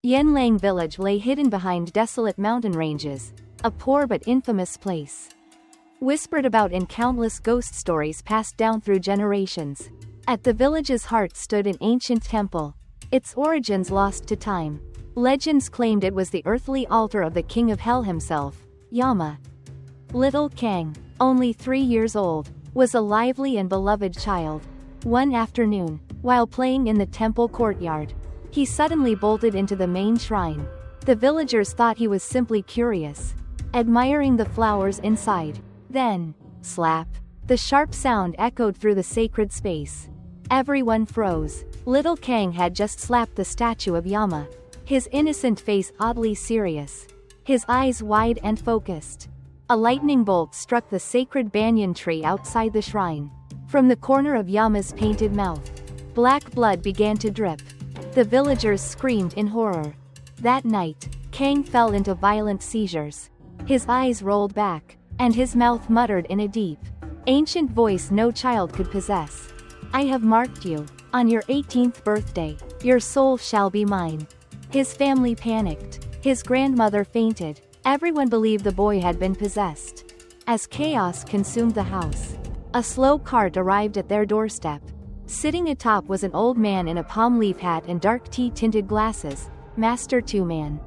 Yanlang village lay hidden behind desolate mountain ranges, a poor but infamous place. Whispered about in countless ghost stories passed down through generations. At the village's heart stood an ancient temple, its origins lost to time. Legends claimed it was the earthly altar of the king of hell himself, Yama. Little Kang, only 3 years old, was a lively and beloved child. One afternoon, while playing in the temple courtyard, he suddenly bolted into the main shrine. The villagers thought he was simply curious, admiring the flowers inside. Then, slap, the sharp sound echoed through the sacred space. Everyone froze. Little Kang had just slapped the statue of Yama, his innocent face oddly serious, his eyes wide and focused. A lightning bolt struck the sacred banyan tree outside the shrine. From the corner of Yama's painted mouth, black blood began to drip. The villagers screamed in horror. That night, Kang fell into violent seizures. His eyes rolled back, and his mouth muttered in a deep, ancient voice no child could possess. I have marked you. On your 18th birthday, your soul shall be mine. His family panicked. His grandmother fainted. Everyone believed the boy had been possessed. As chaos consumed the house, a slow cart arrived at their doorstep. Sitting atop was an old man in a palm leaf hat and dark tea-tinted glasses, Master Two-Man.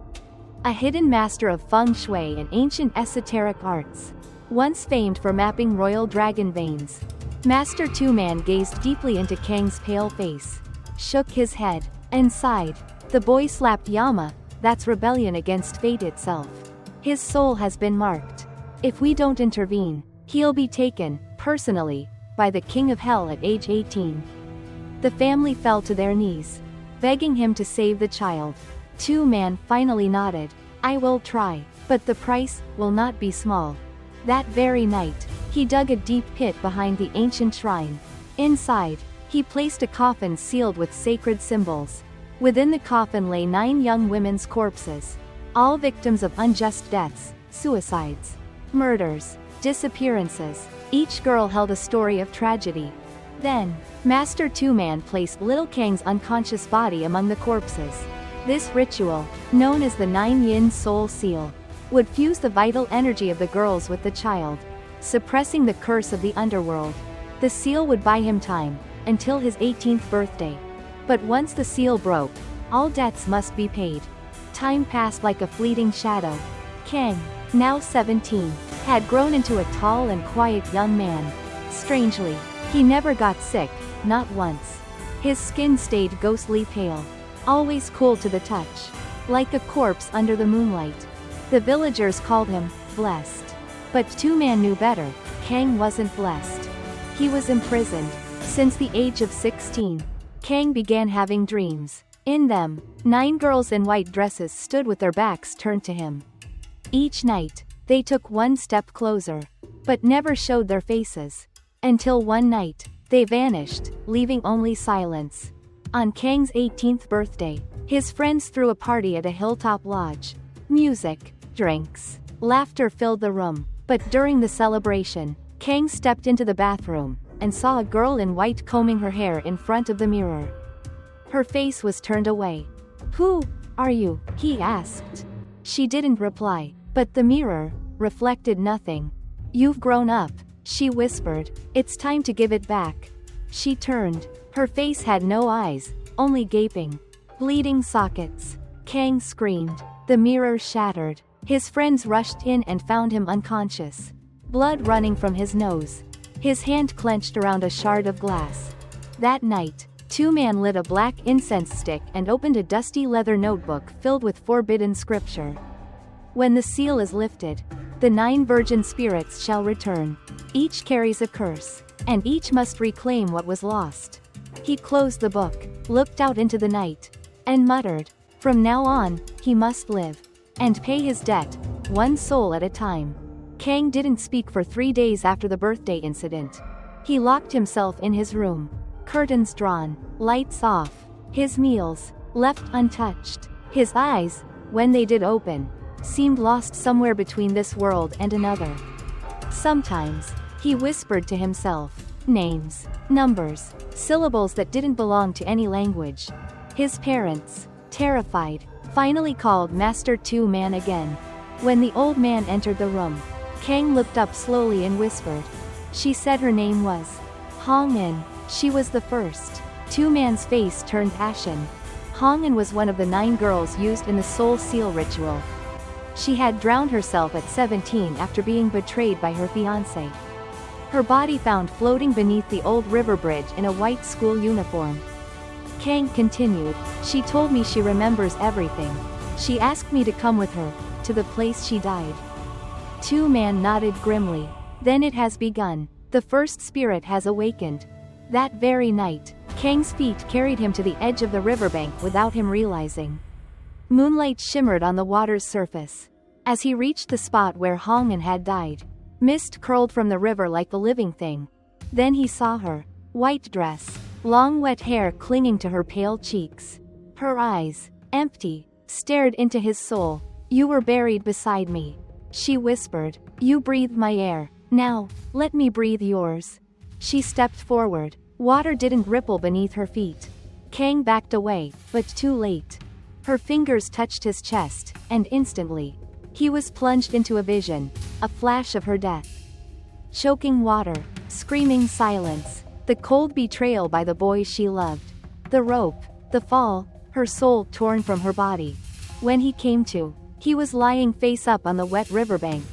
A hidden master of Feng Shui and ancient esoteric arts. Once famed for mapping royal dragon veins, Master Two-Man gazed deeply into Kang's pale face, shook his head, and sighed. The boy slapped Yama, that's rebellion against fate itself. His soul has been marked. If we don't intervene, he'll be taken, personally, by the King of Hell at age 18. The family fell to their knees, begging him to save the child. Two-Man finally nodded. I will try, but the price will not be small. That very night, he dug a deep pit behind the ancient shrine. Inside, he placed a coffin sealed with sacred symbols. Within the coffin lay 9 young women's corpses, all victims of unjust deaths, suicides, murders, disappearances. Each girl held a story of tragedy. Then, Master Two-Man placed little Kang's unconscious body among the corpses. This ritual, known as the 9 Yin Soul Seal, would fuse the vital energy of the girls with the child, suppressing the curse of the underworld. The seal would buy him time, until his 18th birthday. But once the seal broke, all debts must be paid. Time passed like a fleeting shadow. Kang, now 17, had grown into a tall and quiet young man. Strangely, he never got sick, not once. His skin stayed ghostly pale, always cool to the touch, like a corpse under the moonlight. The villagers called him blessed. But Two-Man knew better. Kang wasn't blessed. He was imprisoned. Since the age of 16, Kang began having dreams. In them, 9 girls in white dresses stood with their backs turned to him. Each night, they took one step closer, but never showed their faces. Until one night, they vanished, leaving only silence. On Kang's 18th birthday, his friends threw a party at a hilltop lodge. Music, drinks, laughter filled the room. But during the celebration, Kang stepped into the bathroom, and saw a girl in white combing her hair in front of the mirror. Her face was turned away. Who are you? He asked. She didn't reply, but the mirror reflected nothing. You've grown up, she whispered. It's time to give it back. She turned. Her face had no eyes, only gaping, bleeding sockets. Kang screamed. The mirror shattered. His friends rushed in and found him unconscious, blood running from his nose. His hand clenched around a shard of glass. That night, Two-Man lit a black incense stick and opened a dusty leather notebook filled with forbidden scripture. When the seal is lifted, the 9 virgin spirits shall return. Each carries a curse, and each must reclaim what was lost. He closed the book, looked out into the night, and muttered, from now on, he must live and pay his debt, one soul at a time. Kang didn't speak for 3 days after the birthday incident. He locked himself in his room, curtains drawn, lights off, his meals left untouched. His eyes, when they did open, seemed lost somewhere between this world and another. Sometimes, he whispered to himself, names, numbers, syllables that didn't belong to any language. His parents, terrified, finally called Master Two Man again. When the old man entered the room, Kang looked up slowly and whispered. She said her name was Hong En. She was the first. Two Man's face turned ashen. Hong En was one of the 9 girls used in the Soul Seal ritual. She had drowned herself at 17 after being betrayed by her fiancé. Her body found floating beneath the old river bridge in a white school uniform. Kang continued, she told me she remembers everything. She asked me to come with her, to the place she died. Two Man nodded grimly. Then it has begun. The first spirit has awakened. That very night, Kang's feet carried him to the edge of the riverbank without him realizing. Moonlight shimmered on the water's surface. As he reached the spot where Hong En had died, mist curled from the river like a living thing. Then he saw her. White dress, long wet hair clinging to her pale cheeks. Her eyes, empty, stared into his soul. You were buried beside me. She whispered. You breathed my air. Now, let me breathe yours. She stepped forward. Water didn't ripple beneath her feet. Kang backed away, but too late. Her fingers touched his chest, and instantly, he was plunged into a vision, a flash of her death. Choking water, screaming silence, the cold betrayal by the boy she loved. The rope, the fall, her soul torn from her body. When he came to, he was lying face up on the wet riverbank.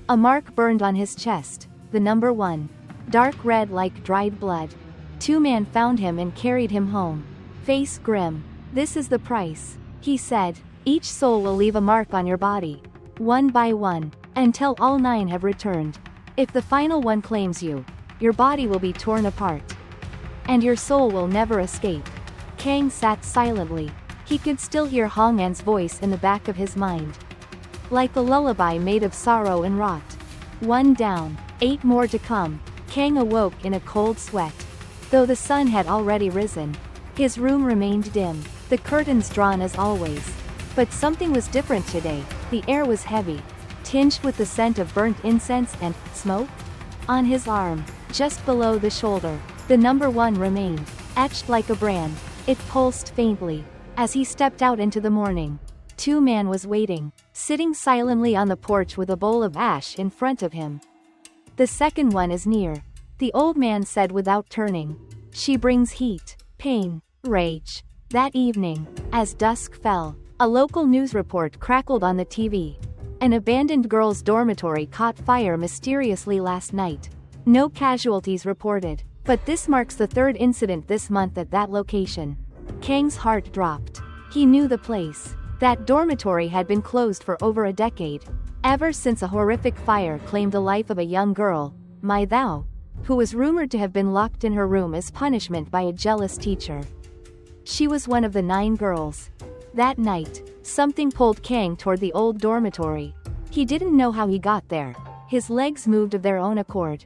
A mark burned on his chest, the number 1. Dark red like dried blood. Two Man found him and carried him home. Face grim. This is the price, he said. Each soul will leave a mark on your body. One by one, until all 9 have returned. If the final one claims you, your body will be torn apart. And your soul will never escape. Kang sat silently. He could still hear Hong En's voice in the back of his mind. Like a lullaby made of sorrow and rot. 1 down, 8 more to come. Kang awoke in a cold sweat. Though the sun had already risen, his room remained dim, the curtains drawn as always. But something was different today. The air was heavy, tinged with the scent of burnt incense and smoke. On his arm, just below the shoulder, the number 1 remained, etched like a brand. It pulsed faintly. As he stepped out into the morning, Two Man was waiting, sitting silently on the porch with a bowl of ash in front of him. The second one is near, the old man said without turning. She brings heat, pain, rage. That evening, as dusk fell, a local news report crackled on the TV. An abandoned girls' dormitory caught fire mysteriously last night. No casualties reported, but this marks the 3rd incident this month at that location. Kang's heart dropped. He knew the place. That dormitory had been closed for over a decade, ever since a horrific fire claimed the life of a young girl, Mai Thao, who was rumored to have been locked in her room as punishment by a jealous teacher. She was one of the 9 girls. That night, something pulled Kang toward the old dormitory. He didn't know how he got there. His legs moved of their own accord.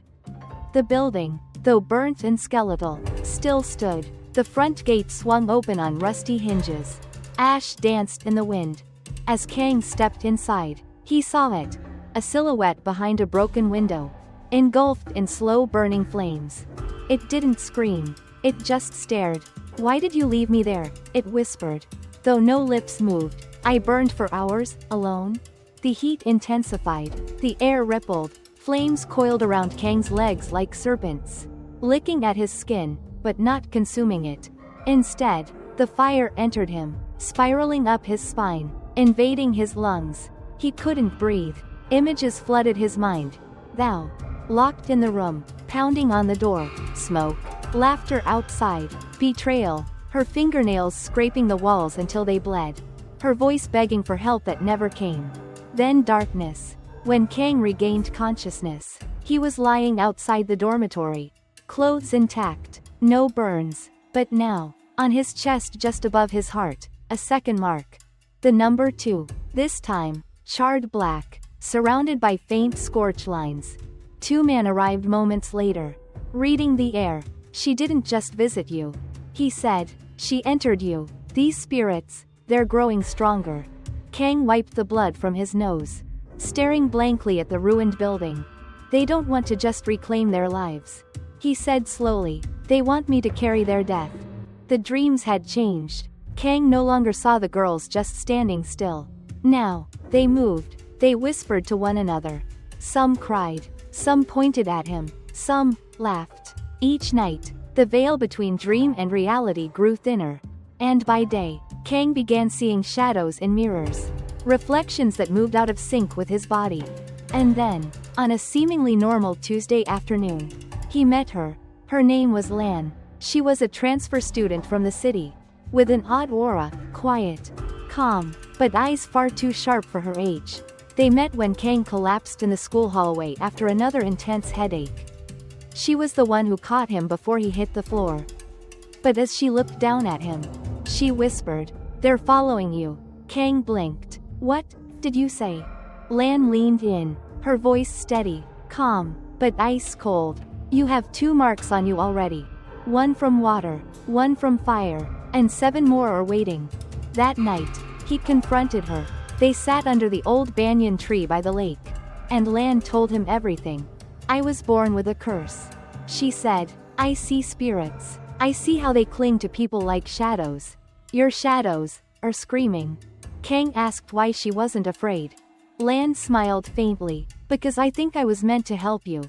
The building, though burnt and skeletal, still stood. The front gate swung open on rusty hinges. Ash danced in the wind. As Kang stepped inside, he saw it. A silhouette behind a broken window, engulfed in slow burning flames. It didn't scream. It just stared. Why did you leave me there? It whispered. Though no lips moved. I burned for hours, alone. The heat intensified. The air rippled. Flames coiled around Kang's legs like serpents, licking at his skin, but not consuming it. Instead, the fire entered him, spiraling up his spine, invading his lungs. He couldn't breathe. Images flooded his mind. Thou, locked in the room, pounding on the door, smoke, laughter outside, betrayal, her fingernails scraping the walls until they bled, her voice begging for help that never came. Then darkness. When Kang regained consciousness, he was lying outside the dormitory, clothes intact, no burns, but now, on his chest just above his heart, a second mark. The number 2, this time, charred black, surrounded by faint scorch lines. Two Man arrived moments later, reading the air. She didn't just visit you, he said, she entered you. These spirits, they're growing stronger. Kang wiped the blood from his nose, staring blankly at the ruined building. They don't want to just reclaim their lives, he said slowly. They want me to carry their death. The dreams had changed. Kang no longer saw the girls just standing still. Now, they moved, they whispered to one another. Some cried, some pointed at him, some laughed. Each night, the veil between dream and reality grew thinner. And by day, Kang began seeing shadows in mirrors. Reflections that moved out of sync with his body. And then, on a seemingly normal Tuesday afternoon, he met her. Her name was Lan. She was a transfer student from the city. With an odd aura, quiet, calm, but eyes far too sharp for her age. They met when Kang collapsed in the school hallway after another intense headache. She was the one who caught him before he hit the floor. But as she looked down at him, she whispered, "They're following you." Kang blinked. "What did you say?" Lan leaned in, her voice steady, calm, but ice cold. "You have 2 marks on you already. 1 from water, 1 from fire, and 7 more are waiting." That night, he confronted her. They sat under the old banyan tree by the lake. And Lan told him everything. "I was born with a curse," she said. "I see spirits. I see how they cling to people like shadows. Your shadows are screaming." Kang asked why she wasn't afraid. Lan smiled faintly, "Because I think I was meant to help you."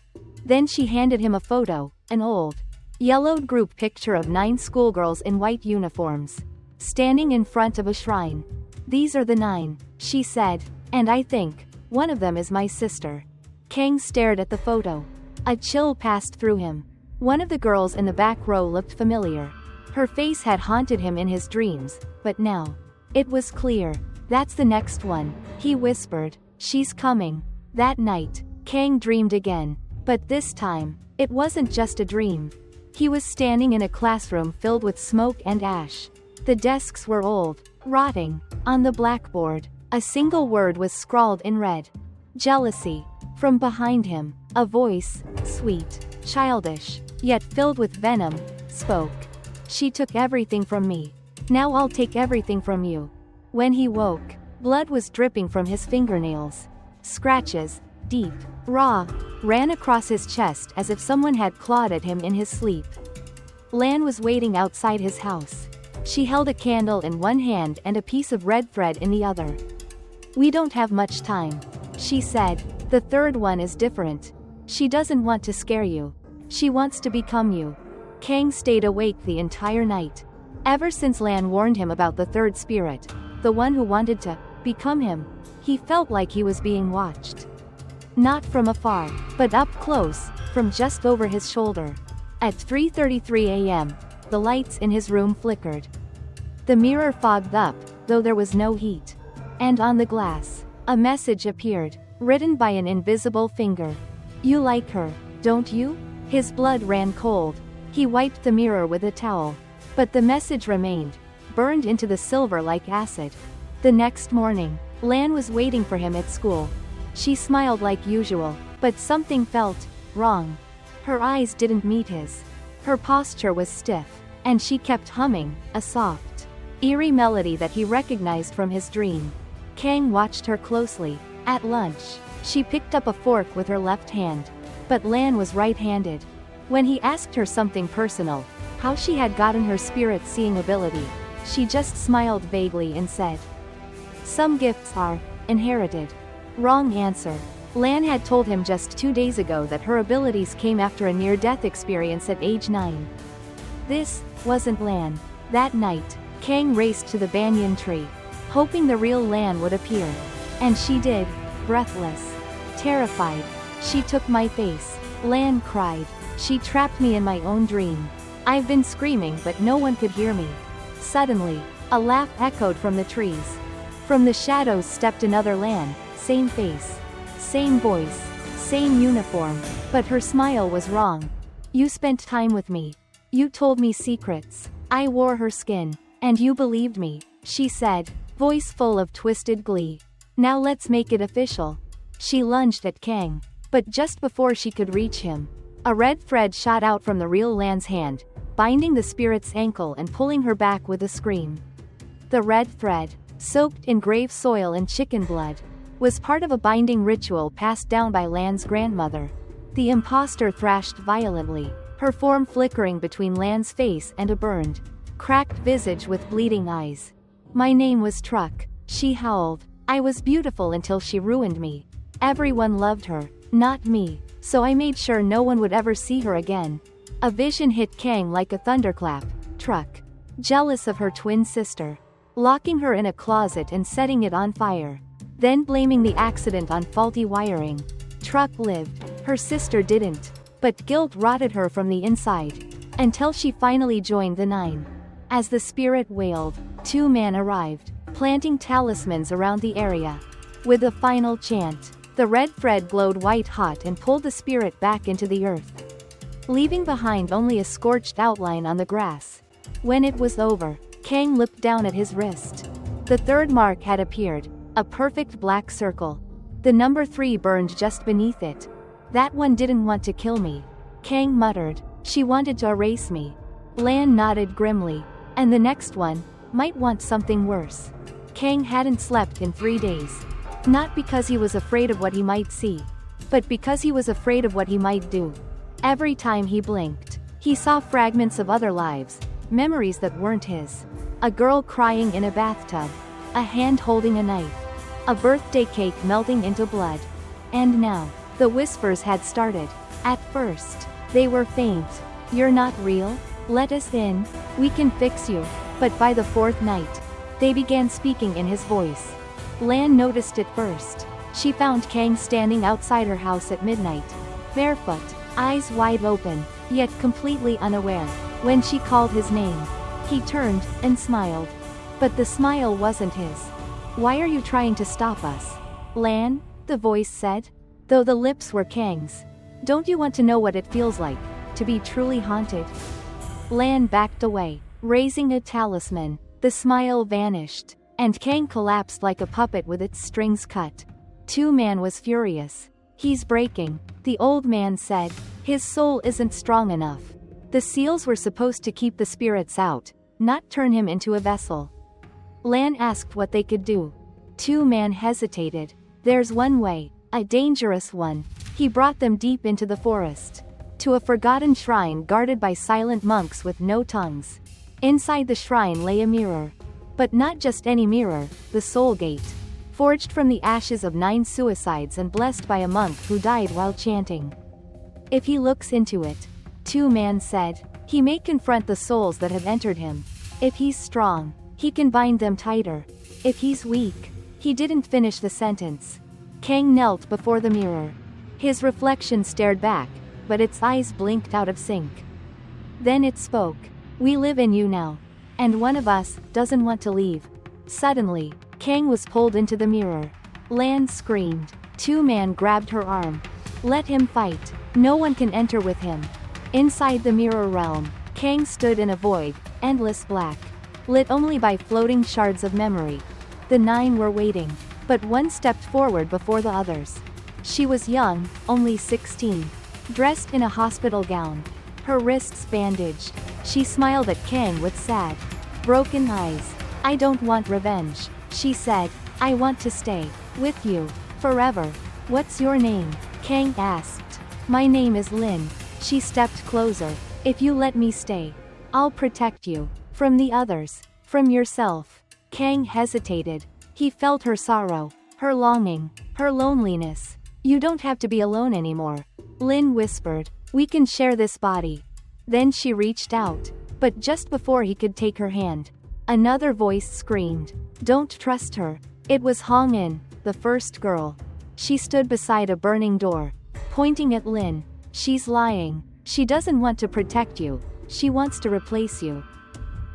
Then she handed him a photo, an old, yellowed group picture of 9 schoolgirls in white uniforms, standing in front of a shrine. "These are the 9, she said, "and I think one of them is my sister." Kang stared at the photo. A chill passed through him. One of the girls in the back row looked familiar. Her face had haunted him in his dreams, but now, it was clear. "That's the next one," he whispered. "She's coming." That night, Kang dreamed again. But this time, it wasn't just a dream. He was standing in a classroom filled with smoke and ash. The desks were old, rotting. On the blackboard, a single word was scrawled in red. Jealousy. From behind him, a voice, sweet, childish, yet filled with venom, spoke. "She took everything from me. Now I'll take everything from you." When he woke, blood was dripping from his fingernails. Scratches, deep, raw, ran across his chest as if someone had clawed at him in his sleep. Lan was waiting outside his house. She held a candle in one hand and a piece of red thread in the other. "We don't have much time," she said. "The third one is different. She doesn't want to scare you. She wants to become you." Kang stayed awake the entire night. Ever since Lan warned him about the third spirit, the one who wanted to become him, he felt like he was being watched. Not from afar, but up close, from just over his shoulder. At 3:33 a.m., the lights in his room flickered. The mirror fogged up, though there was no heat. And on the glass, a message appeared, written by an invisible finger. "You like her, don't you?" His blood ran cold. He wiped the mirror with a towel. But the message remained, burned into the silver like acid. The next morning, Lan was waiting for him at school. She smiled like usual, but something felt wrong. Her eyes didn't meet his. Her posture was stiff, and she kept humming a soft, eerie melody that he recognized from his dream. Kang watched her closely. At lunch, she picked up a fork with her left hand. But Lan was right-handed. When he asked her something personal, how she had gotten her spirit-seeing ability, she just smiled vaguely and said, "Some gifts are inherited." Wrong answer. Lan had told him just 2 days ago that her abilities came after a near-death experience at age 9. This wasn't Lan. That night, Kang raced to the banyan tree, hoping the real Lan would appear. And she did, breathless, terrified. "She took my face," Lan cried. "She trapped me in my own dream. I've been screaming but no one could hear me." Suddenly, a laugh echoed from the trees. From the shadows stepped another Lan, same face, same voice, same uniform, but her smile was wrong. "You spent time with me. You told me secrets. I wore her skin. And you believed me," she said, voice full of twisted glee. "Now let's make it official." She lunged at Kang. But just before she could reach him, a red thread shot out from the real Lan's hand, binding the spirit's ankle and pulling her back with a scream. The red thread, soaked in grave soil and chicken blood, was part of a binding ritual passed down by Lan's grandmother. The imposter thrashed violently, her form flickering between Lan's face and a burned, cracked visage with bleeding eyes. My name was Truck, she howled. I was beautiful until she ruined me. Everyone loved her, not me, so I made sure no one would ever see her again. A vision hit Kang like a thunderclap. Truck, jealous of her twin sister, locking her in a closet and setting it on fire, then blaming the accident on faulty wiring. Truck lived, her sister didn't, but guilt rotted her from the inside, until she finally joined the Nine. As the spirit wailed, two men arrived, planting talismans around the area. With a final chant, the red thread glowed white-hot and pulled the spirit back into the earth, leaving behind only a scorched outline on the grass. When it was over, Kang looked down at his wrist. The third mark had appeared, a perfect black circle. The number 3 burned just beneath it. That one didn't want to kill me, Kang muttered. She wanted to erase me. Lan nodded grimly. And the next one might want something worse. Kang hadn't slept in 3 days. Not because he was afraid of what he might see, but because he was afraid of what he might do. Every time he blinked, he saw fragments of other lives, memories that weren't his. A girl crying in a bathtub, a hand holding a knife, a birthday cake melting into blood. And now, the whispers had started. At first, they were faint. You're not real? Let us in. We can fix you. But by the 4th night, they began speaking in his voice. Lan noticed it first. She found Kang standing outside her house at midnight, barefoot, eyes wide open, yet completely unaware. When she called his name, he turned and smiled. But the smile wasn't his. Why are you trying to stop us? Lan, the voice said, though the lips were Kang's. Don't you want to know what it feels like to be truly haunted? Lan backed away, raising a talisman. The smile vanished, and Kang collapsed like a puppet with its strings cut. Two-Man was furious. He's breaking, the old man said. His soul isn't strong enough. The seals were supposed to keep the spirits out, not turn him into a vessel. Lan asked what they could do. Two-Man hesitated. There's one way, a dangerous one. He brought them deep into the forest, to a forgotten shrine guarded by silent monks with no tongues. Inside the shrine lay a mirror. But not just any mirror, the Soul Gate. Forged from the ashes of 9 suicides and blessed by a monk who died while chanting. If he looks into it, Two-Man said, he may confront the souls that have entered him. If he's strong, he can bind them tighter. If he's weak, he didn't finish the sentence. Kang knelt before the mirror. His reflection stared back, but its eyes blinked out of sync. Then it spoke. We live in you now. And one of us doesn't want to leave. Suddenly, Kang was pulled into the mirror. Lan screamed. Two-Man grabbed her arm. Let him fight. No one can enter with him. Inside the mirror realm, Kang stood in a void, endless black, lit only by floating shards of memory. The 9 were waiting, but one stepped forward before the others. She was young, only 16, dressed in a hospital gown, her wrists bandaged. She smiled at Kang with sad, broken eyes. I don't want revenge, she said. I want to stay with you forever. What's your name? Kang asked. My name is Lin. She stepped closer. If you let me stay, I'll protect you. From the others. From yourself. Kang hesitated. He felt her sorrow, her longing, her loneliness. You don't have to be alone anymore. Lin whispered. We can share this body. Then she reached out. But just before he could take her hand, another voice screamed. Don't trust her. It was Hong In, the first girl. She stood beside a burning door, pointing at Lin. She's lying. She doesn't want to protect you. She wants to replace you.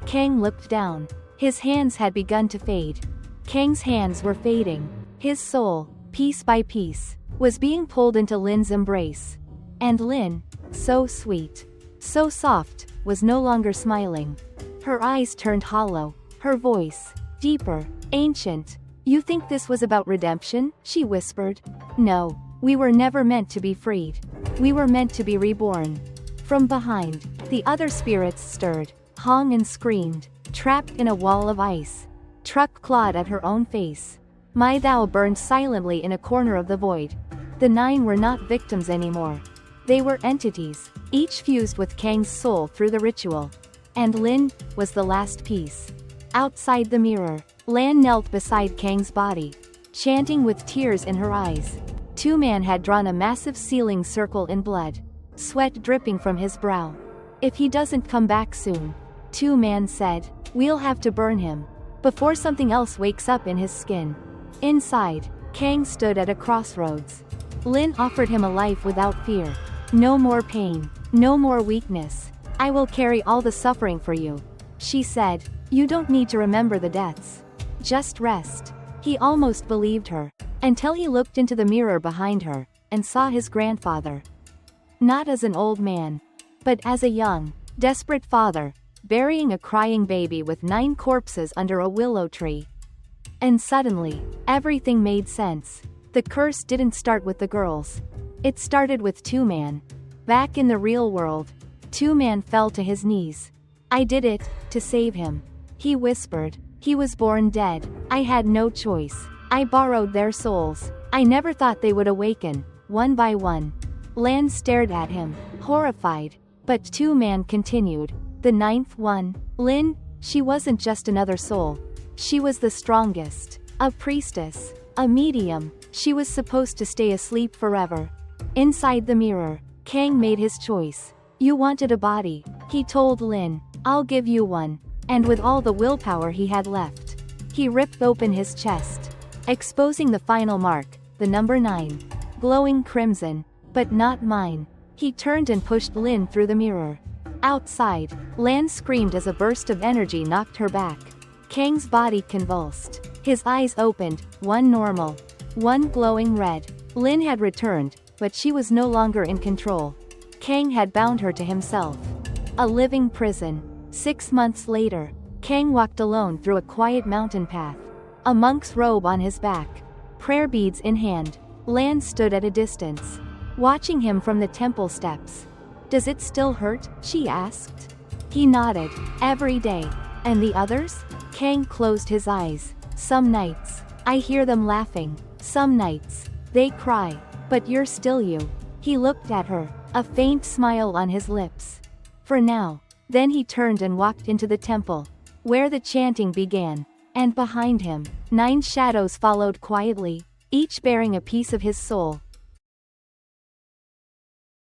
Kang looked down. His hands had begun to fade. Kang's hands were fading. His soul, piece by piece, was being pulled into Lin's embrace. And Lin, so sweet, so soft, was no longer smiling. Her eyes turned hollow, her voice, deeper, ancient. You think this was about redemption? She whispered. No, we were never meant to be freed. We were meant to be reborn. From behind, the other spirits stirred, hung and screamed, trapped in a wall of ice. Truck clawed at her own face. My Thou burned silently in a corner of the void. The 9 were not victims anymore. They were entities, each fused with Kang's soul through the ritual. And Lin was the last piece. Outside the mirror, Lan knelt beside Kang's body, chanting with tears in her eyes. Two-Man had drawn a massive sealing circle in blood, sweat dripping from his brow. If he doesn't come back soon, Two-Man said, we'll have to burn him, before something else wakes up in his skin. Inside, Kang stood at a crossroads. Lin offered him a life without fear. No more pain, no more weakness. I will carry all the suffering for you, she said. You don't need to remember the deaths. Just rest. He almost believed her, until he looked into the mirror behind her, and saw his grandfather. Not as an old man, but as a young, desperate father, burying a crying baby with 9 corpses under a willow tree. And suddenly, everything made sense. The curse didn't start with the girls. It started with Two-Man. Back in the real world, Two-Man fell to his knees. I did it, to save him. He whispered. He was born dead. I had no choice. I borrowed their souls. I never thought they would awaken, one by one. Lan stared at him, horrified. But Two-Man continued. The 9th one, Lin, she wasn't just another soul. She was the strongest. A priestess. A medium. She was supposed to stay asleep forever. Inside the mirror, Kang made his choice. You wanted a body, he told Lin. I'll give you one. And with all the willpower he had left, he ripped open his chest, exposing the final mark, the number 9. Glowing crimson, but not mine. He turned and pushed Lin through the mirror. Outside, Lan screamed as a burst of energy knocked her back. Kang's body convulsed. His eyes opened, one normal, one glowing red. Lin had returned, but she was no longer in control. Kang had bound her to himself. A living prison. 6 months later, Kang walked alone through a quiet mountain path, a monk's robe on his back, prayer beads in hand. Lan stood at a distance, watching him from the temple steps. Does it still hurt? She asked. He nodded. Every day. And the others? Kang closed his eyes. Some nights, I hear them laughing. Some nights, they cry. But you're still you. He looked at her, a faint smile on his lips. For now. Then he turned and walked into the temple, where the chanting began. And behind him, 9 shadows followed quietly, each bearing a piece of his soul.